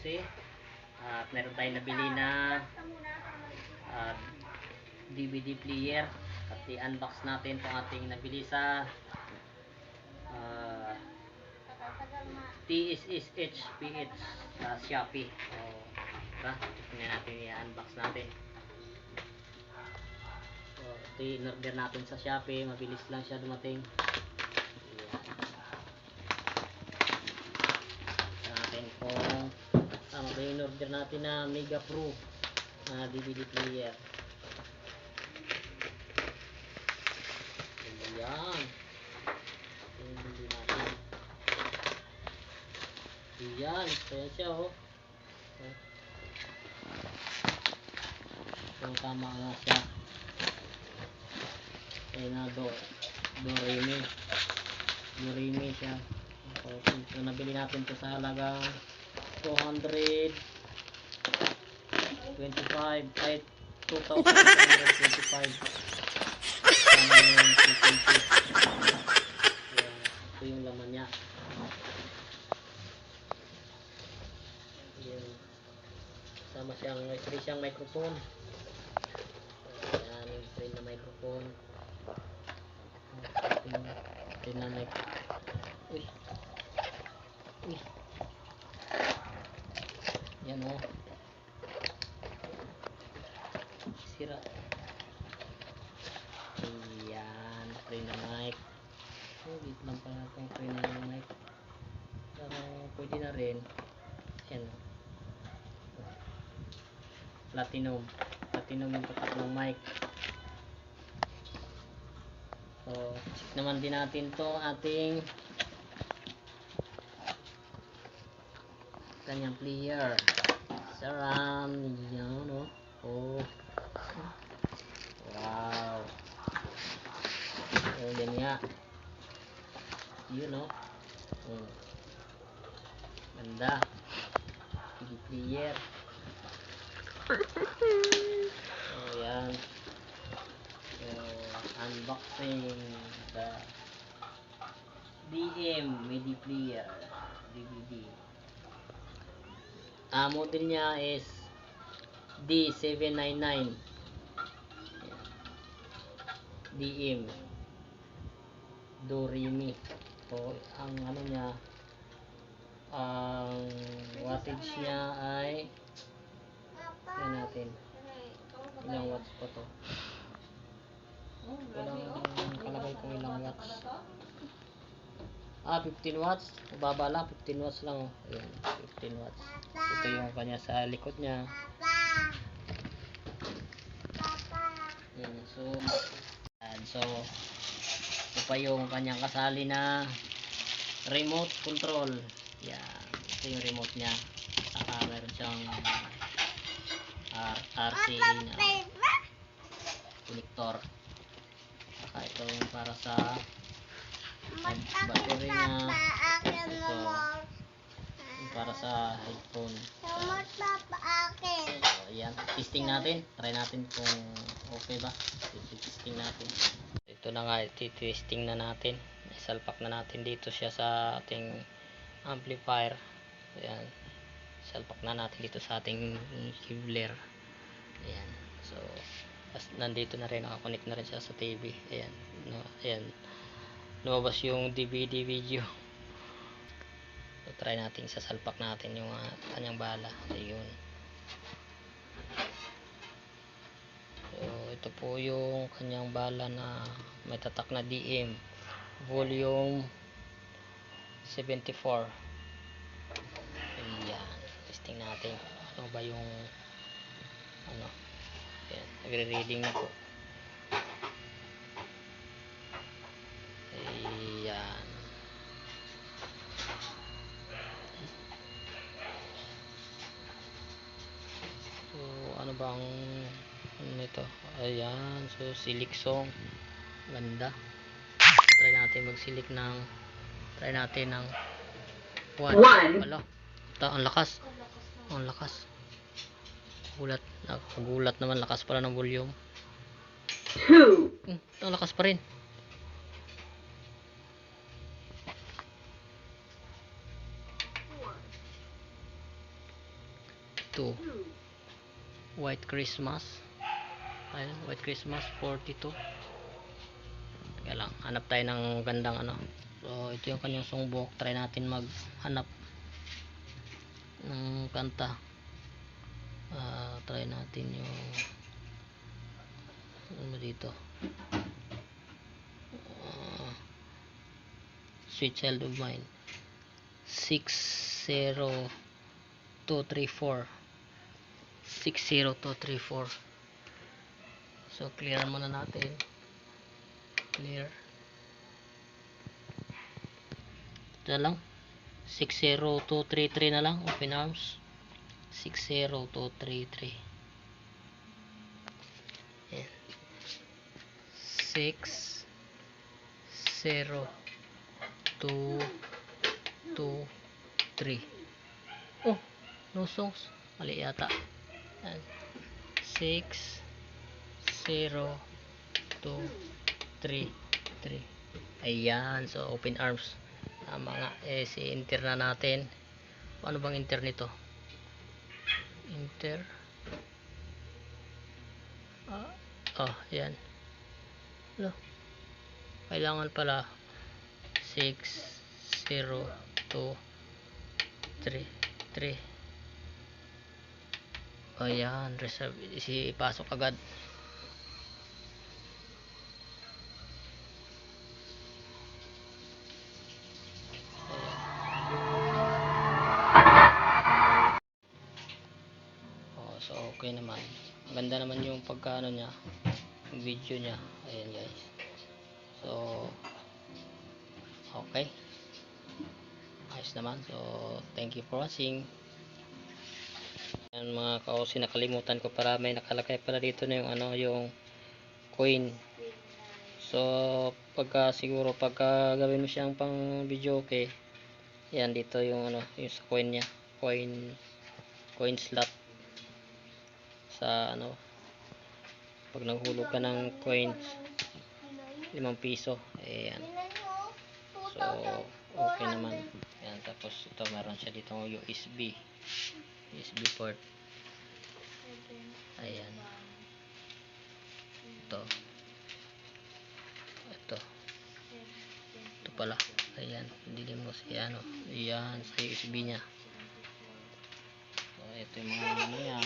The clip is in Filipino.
12. At meron tayong nabili na DVD player. At i-unbox natin itong ating nabili sa TSSHPH sa Shopee. Tingnan natin, i-unbox natin. So, ito in-order natin sa Shopee. Mabilis lang siya dumating. Natin kung ano ba yung in-order natin na Mega Pro na DVD player. Ayan. Hindi natin. Ayan. Kaya siya oh. So tama nga siya. Ayan na Doremi siya. So nabili natin ito sa halagang 225 ay 2,225. Ito yung laman niya. Sama siyang may free siyang microphone. Ayan, yung free na microphone. Free na mic. Uy. Yan o. Sira. Ayan, free na mic. Wait lang pala itong free na mic. Pero pwede na rin. Ayan o. Platinum yung tatak ng mic. So check naman din natin to ating kanyang player. Saram yan no. Oh wow, oh yan nga yun no. Ganda TV player. Oh yan. Unboxing the DM MIDI player DVD. Model niya is D799 DM Doremi. So ang ano niya, ang wattage niya ay yan natin ilang watts pa to. Walang kalagay kung ilang watts. 15 watts. Baba lang, 15 watts lang. Ayan, 15 watts. Ito yung kanya sa likod niya. Ayan, so ito pa yung kanyang kasali na remote control. Yan, ito yung remote niya. Saka meron siyang RC na connector. Saka ito yung para sa battery niya. Ito yung para sa headphone. So ayan, testing natin. Try natin kung okay ba. Testing natin. Ito na nga, testing na natin. Isalpak na natin dito siya sa ating amplifier. Ayan, salpak na natin dito sa ating kevlar. Ayan, so nandito na rin, nakakonect na rin siya sa TV. Ayan, no, ayan, lumabas yung DVD video. So try natin, sasalpak natin yung kanyang bala. Ayun. So ito po yung kanyang bala na may tatak na DM volume 74. Ayan, testing natin ano ba yung ano. Ayan, nagre-reading na po. Ayan, so ano bang nito? Ayan, so silik song, ganda. Try natin mag-silik ng one. Wala, ang lakas. Gulat naman, lakas pala ng volume. 2. Ang lakas pa rin. 42. White Christmas. Ayun, White Christmas 42. Kaya lang, hanap tayo ng gandang ano. So, ito yung kanyang songbook. Try natin maghanap ng kanta. Try natin yung ano dito. Sweet Child of Mine. 60234. 60234. So, clear muna natin. Clear. Ito lang. 60233 na lang. Open arms. 60233. Ayan. 60223. Oh, no songs. Mali yata. Ayan. 60233. Ayan. So, open arms. Mga si enter na natin. Ano bang enter nito? Enter. Yan. No. Kailangan pala 60233. Ayan, reserve. Pasok agad. So okay naman. Ganda naman yung pagkaano niya, yung video niya. Ayan guys. So okay. Ayos naman. So thank you for watching. Ayan mga kaosi, nakalimutan ko para may nakalagay pala dito na yung ano, yung coin. So siguro pagka gawin mo siyang pang video, okay. Yan dito yung ano, yung sa coin niya. Coin slot. Sa ano, pag naghulog ka ng coins 5 piso, ayan. So okay naman. Ayan, tapos ito meron siya dito USB port. Ayan, ito pala. Ayan, hindi mo siya ano, ayan sa USB nya. So ito yung mga ano niya.